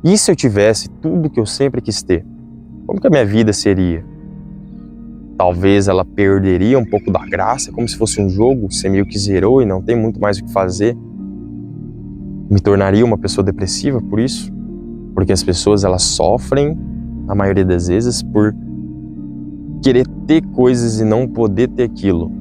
E se eu tivesse tudo que eu sempre quis ter? Como que a minha vida seria? Talvez ela perderia um pouco da graça, como se fosse um jogo, você meio que zerou e não tem muito mais o que fazer. Me tornaria uma pessoa depressiva por isso? Porque as pessoas, elas sofrem, a maioria das vezes, por querer ter coisas e não poder ter aquilo.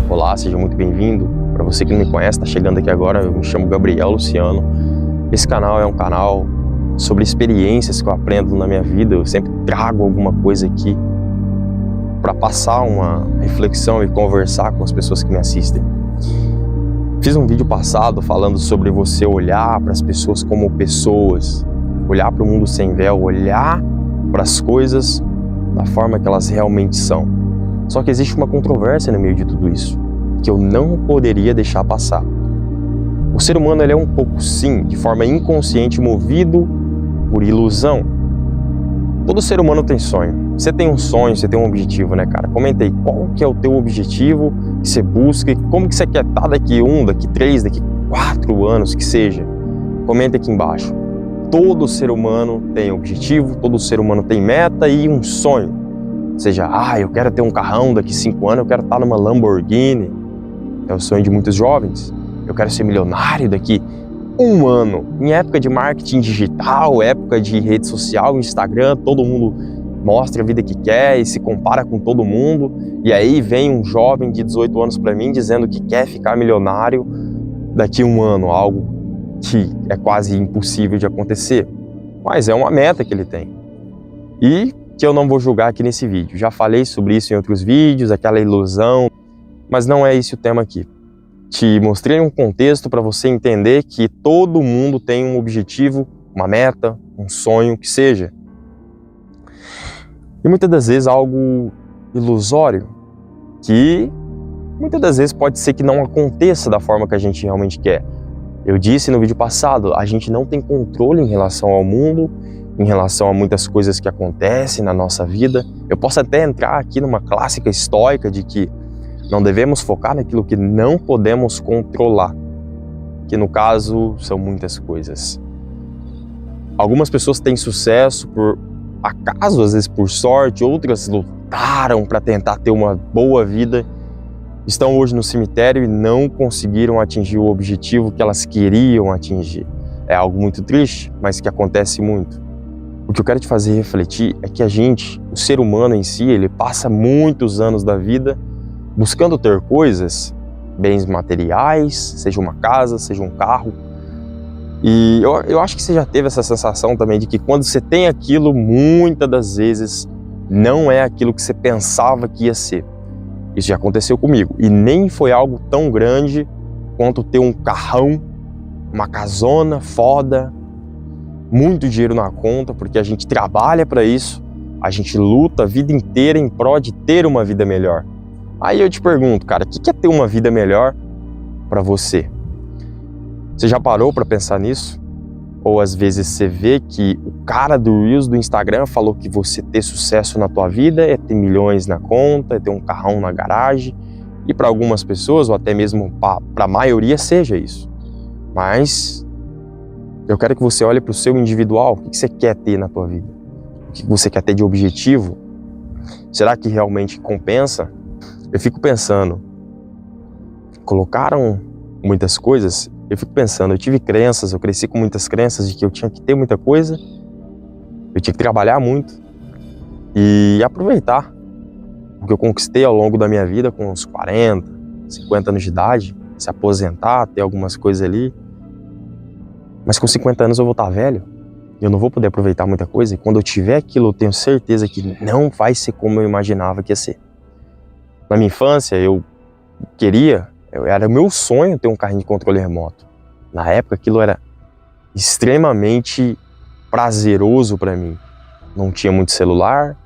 Olá, seja muito bem-vindo. Para você que não me conhece, está chegando aqui agora, eu me chamo Gabriel Luciano. Esse canal é um canal sobre experiências que eu aprendo na minha vida. Eu sempre trago alguma coisa aqui para passar uma reflexão e conversar com as pessoas que me assistem. Fiz um vídeo passado falando sobre você olhar para as pessoas como pessoas, olhar para o mundo sem véu, olhar para as coisas da forma que elas realmente são. Só que existe uma controvérsia no meio de tudo isso, que eu não poderia deixar passar. O ser humano, ele é um pouco, sim, de forma inconsciente, movido por ilusão. Todo ser humano tem sonho. Você tem um sonho, você tem um objetivo, né, cara? Comenta aí, qual que é o teu objetivo que você busca, como que você quer estar daqui 1, daqui 3, daqui 4 anos, que seja. Comenta aqui embaixo. Todo ser humano tem objetivo, todo ser humano tem meta e um sonho. Seja, eu quero ter um carrão daqui 5 anos, eu quero estar numa Lamborghini. É o sonho de muitos jovens. Eu quero ser milionário daqui 1 ano. Em época de marketing digital, época de rede social, Instagram, todo mundo mostra a vida que quer e se compara com todo mundo. E aí vem um jovem de 18 anos para mim dizendo que quer ficar milionário daqui 1 ano, algo que é quase impossível de acontecer. Mas é uma meta que ele tem. E que eu não vou julgar aqui nesse vídeo. Já falei sobre isso em outros vídeos, aquela ilusão, mas não é esse o tema aqui. Te mostrei um contexto para você entender que todo mundo tem um objetivo, uma meta, um sonho, que seja. E muitas das vezes algo ilusório, que muitas das vezes pode ser que não aconteça da forma que a gente realmente quer. Eu disse no vídeo passado, a gente não tem controle em relação ao mundo, em relação a muitas coisas que acontecem na nossa vida. Eu posso até entrar aqui numa clássica estoica de que não devemos focar naquilo que não podemos controlar, que no caso são muitas coisas. Algumas pessoas têm sucesso por acaso, às vezes por sorte, outras lutaram para tentar ter uma boa vida, estão hoje no cemitério e não conseguiram atingir o objetivo que elas queriam atingir. É algo muito triste, mas que acontece muito. O que eu quero te fazer refletir é que a gente, o ser humano em si, ele passa muitos anos da vida buscando ter coisas, bens materiais, seja uma casa, seja um carro. E eu acho que você já teve essa sensação também de que quando você tem aquilo, muitas das vezes não é aquilo que você pensava que ia ser. Isso já aconteceu comigo. E nem foi algo tão grande quanto ter um carrão, uma casona foda, muito dinheiro na conta, porque a gente trabalha para isso, a gente luta a vida inteira em prol de ter uma vida melhor. Aí eu te pergunto, cara, o que é ter uma vida melhor para você? Você já parou para pensar nisso? Ou às vezes você vê que o cara do Reels do Instagram falou que você ter sucesso na tua vida é ter milhões na conta, é ter um carrão na garagem, e para algumas pessoas, ou até mesmo para a maioria, seja isso. Mas eu quero que você olhe para o seu individual. O que você quer ter na tua vida? O que você quer ter de objetivo? Será que realmente compensa? Eu fico pensando, colocaram muitas coisas, eu fico pensando, eu tive crenças, eu cresci com muitas crenças de que eu tinha que ter muita coisa, eu tinha que trabalhar muito e aproveitar o que eu conquistei ao longo da minha vida com uns 40, 50 anos de idade, se aposentar, ter algumas coisas ali. Mas com 50 anos eu vou estar velho, eu não vou poder aproveitar muita coisa, e quando eu tiver aquilo, eu tenho certeza que não vai ser como eu imaginava que ia ser. Na minha infância, era meu sonho ter um carrinho de controle remoto. Na época, aquilo era extremamente prazeroso para mim. Não tinha muito celular,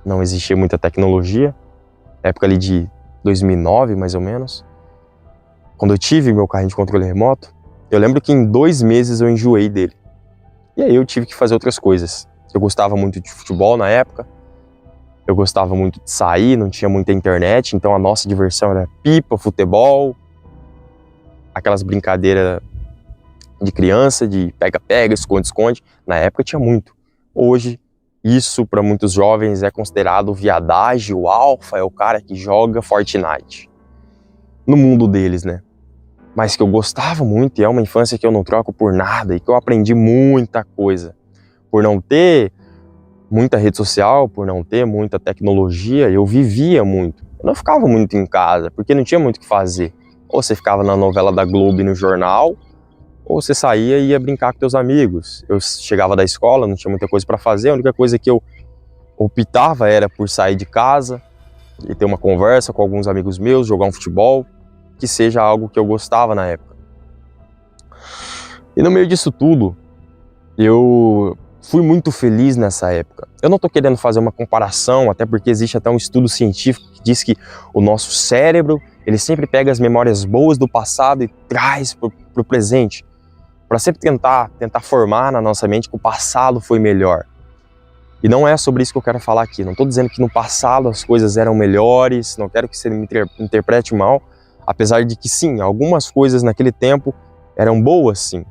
não existia muita tecnologia. Época ali de 2009, mais ou menos. Quando eu tive meu carrinho de controle remoto, eu lembro que em 2 meses eu enjoei dele. E aí eu tive que fazer outras coisas. Eu gostava muito de futebol na época. Eu gostava muito de sair, não tinha muita internet, então a nossa diversão era pipa, futebol, aquelas brincadeiras de criança, de pega-pega, esconde-esconde. Na época tinha muito. Hoje, isso para muitos jovens é considerado viadagem, o alfa é o cara que joga Fortnite. No mundo deles, né? Mas que eu gostava muito, e é uma infância que eu não troco por nada, e que eu aprendi muita coisa. Por não ter muita rede social, por não ter muita tecnologia, eu vivia muito. Eu não ficava muito em casa, porque não tinha muito o que fazer. Ou você ficava na novela da Globo e no jornal, ou você saía e ia brincar com teus amigos. Eu chegava da escola, não tinha muita coisa para fazer, a única coisa que eu optava era por sair de casa e ter uma conversa com alguns amigos meus, jogar um futebol, que seja algo que eu gostava na época. E no meio disso tudo, eu fui muito feliz nessa época. Eu não estou querendo fazer uma comparação, até porque existe até um estudo científico que diz que o nosso cérebro, ele sempre pega as memórias boas do passado e traz para o presente, para sempre tentar formar na nossa mente que o passado foi melhor. E não é sobre isso que eu quero falar aqui. Não estou dizendo que no passado as coisas eram melhores, não quero que você me interprete mal, apesar de que sim, algumas coisas naquele tempo eram boas sim,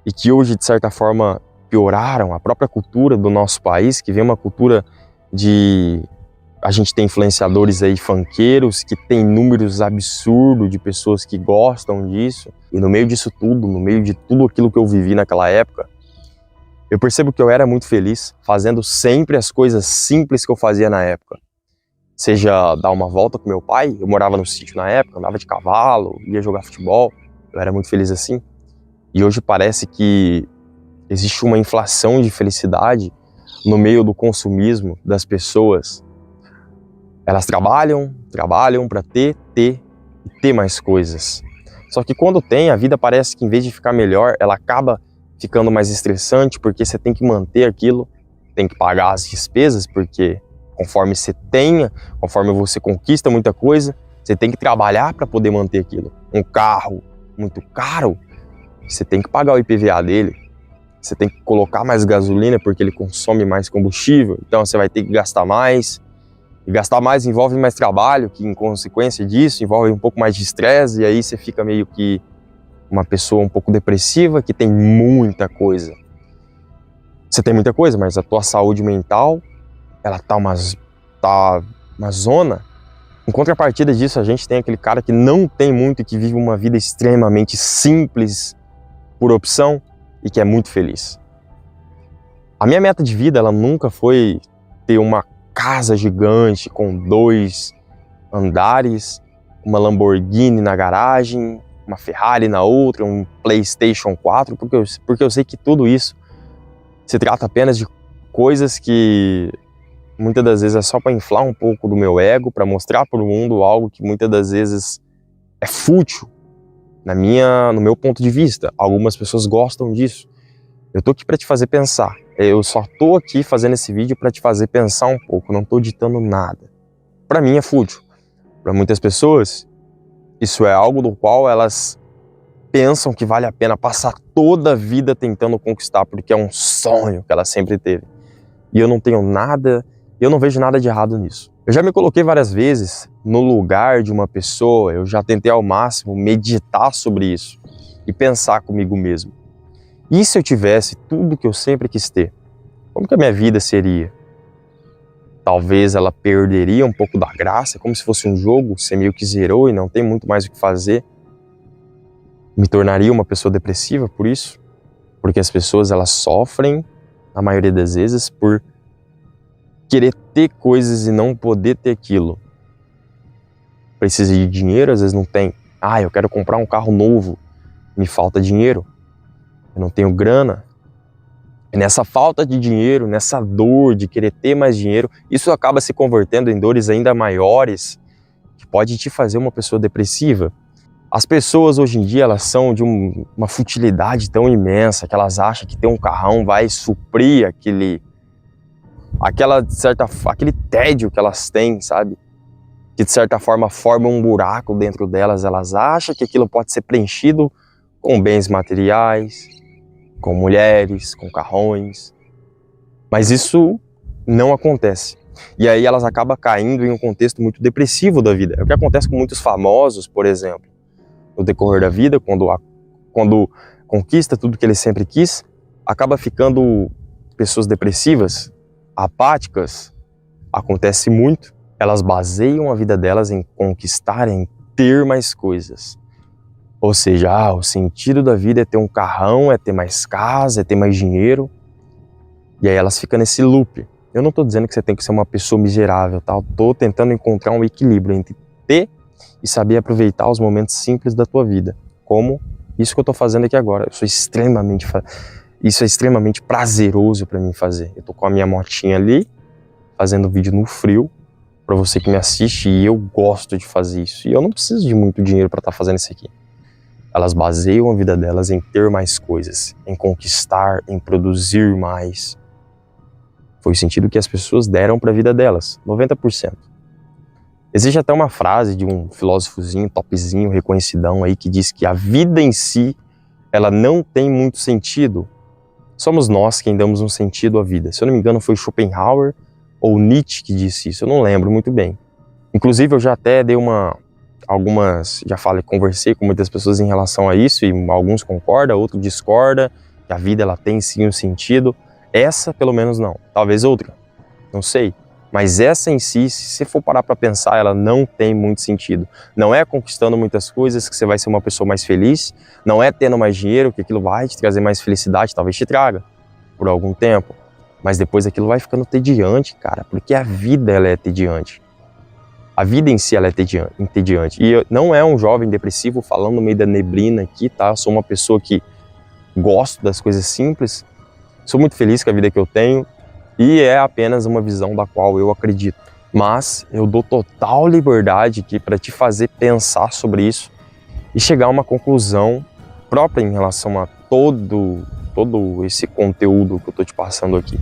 e que hoje de certa forma pioraram. A própria cultura do nosso país, que vem uma cultura de... A gente tem influenciadores aí funkeiros que tem números absurdos de pessoas que gostam disso, e no meio disso tudo, no meio de tudo aquilo que eu vivi naquela época, eu percebo que eu era muito feliz fazendo sempre as coisas simples que eu fazia na época. Seja dar uma volta com meu pai, eu morava no sítio na época, andava de cavalo, ia jogar futebol, eu era muito feliz assim. E hoje parece que existe uma inflação de felicidade no meio do consumismo das pessoas. Elas trabalham para ter mais coisas. Só que quando tem, a vida parece que em vez de ficar melhor, ela acaba ficando mais estressante, porque você tem que manter aquilo, tem que pagar as despesas, porque conforme você tenha, conforme você conquista muita coisa, você tem que trabalhar para poder manter aquilo. Um carro muito caro, você tem que pagar o IPVA dele, você tem que colocar mais gasolina porque ele consome mais combustível, então você vai ter que gastar mais. E gastar mais envolve mais trabalho, que em consequência disso envolve um pouco mais de estresse, e aí você fica meio que uma pessoa um pouco depressiva, que tem muita coisa. Você tem muita coisa, mas a tua saúde mental, ela tá uma zona. Em contrapartida disso, a gente tem aquele cara que não tem muito e que vive uma vida extremamente simples por opção e que é muito feliz. A minha meta de vida, ela nunca foi ter uma casa gigante com 2 andares, uma Lamborghini na garagem, uma Ferrari na outra, um PlayStation 4, porque eu sei que tudo isso se trata apenas de coisas que muitas das vezes é só para inflar um pouco do meu ego, para mostrar para o mundo algo que muitas das vezes é fútil no meu ponto de vista. Algumas pessoas gostam disso. Eu tô aqui para te fazer pensar. Eu só tô aqui fazendo esse vídeo para te fazer pensar um pouco, não tô ditando nada. Para mim é fútil. Para muitas pessoas, isso é algo do qual elas pensam que vale a pena passar toda a vida tentando conquistar, porque é um sonho que ela sempre teve. E eu não tenho nada, eu não vejo nada de errado nisso. Eu já me coloquei várias vezes no lugar de uma pessoa, eu já tentei ao máximo meditar sobre isso e pensar comigo mesmo. E se eu tivesse tudo que eu sempre quis ter, como que a minha vida seria? Talvez ela perderia um pouco da graça, como se fosse um jogo, você meio que zerou e não tem muito mais o que fazer. Me tornaria uma pessoa depressiva por isso? Porque as pessoas, elas sofrem, na maioria das vezes, por querer ter coisas e não poder ter aquilo. precisa de dinheiro, às vezes não tem. Eu quero comprar um carro novo, me falta dinheiro, eu não tenho grana. E nessa falta de dinheiro, nessa dor de querer ter mais dinheiro, isso acaba se convertendo em dores ainda maiores, que pode te fazer uma pessoa depressiva. As pessoas hoje em dia, elas são de uma futilidade tão imensa, que elas acham que ter um carrão vai suprir aquele tédio que elas têm, sabe? Que de certa forma forma um buraco dentro delas. Elas acham que aquilo pode ser preenchido com bens materiais, com mulheres, com carrões, mas isso não acontece. E aí elas acabam caindo em um contexto muito depressivo da vida. É o que acontece com muitos famosos, por exemplo, no decorrer da vida, quando conquista tudo que ele sempre quis, acaba ficando pessoas depressivas, apáticas. Acontece muito. Elas baseiam a vida delas em conquistar, em ter mais coisas. Ou seja, o sentido da vida é ter um carrão, é ter mais casa, é ter mais dinheiro. E aí elas ficam nesse loop. Eu não estou dizendo que você tem que ser uma pessoa miserável, tá? Eu tô tentando encontrar um equilíbrio entre ter e saber aproveitar os momentos simples da tua vida. Como isso que eu estou fazendo aqui agora. Isso é extremamente prazeroso para mim fazer. Eu tô com a minha motinha ali, fazendo vídeo no frio, para você que me assiste, e eu gosto de fazer isso. E eu não preciso de muito dinheiro para estar fazendo isso aqui. Elas baseiam a vida delas em ter mais coisas, em conquistar, em produzir mais. Foi o sentido que as pessoas deram para a vida delas, 90%. Existe até uma frase de um filósofozinho, topzinho, reconhecidão aí, que diz que a vida em si, ela não tem muito sentido. Somos nós quem damos um sentido à vida. Se eu não me engano, foi Schopenhauer ou Nietzsche que disse isso, eu não lembro muito bem. Inclusive, eu já até dei conversei com muitas pessoas em relação a isso, e alguns concordam, outros discordam, que a vida ela tem sim um sentido. Essa, pelo menos, não. Talvez outra, não sei. Mas essa em si, se você for parar para pensar, ela não tem muito sentido. Não é conquistando muitas coisas que você vai ser uma pessoa mais feliz, não é tendo mais dinheiro que aquilo vai te trazer mais felicidade, talvez te traga por algum tempo. Mas depois aquilo vai ficando tediante, cara, porque a vida ela é tediante. A vida em si ela é entediante. E eu não é um jovem depressivo falando no meio da neblina aqui, tá? Eu sou uma pessoa que gosto das coisas simples, sou muito feliz com a vida que eu tenho, e é apenas uma visão da qual eu acredito. Mas eu dou total liberdade aqui para te fazer pensar sobre isso e chegar a uma conclusão própria em relação a todo esse conteúdo que eu tô te passando aqui.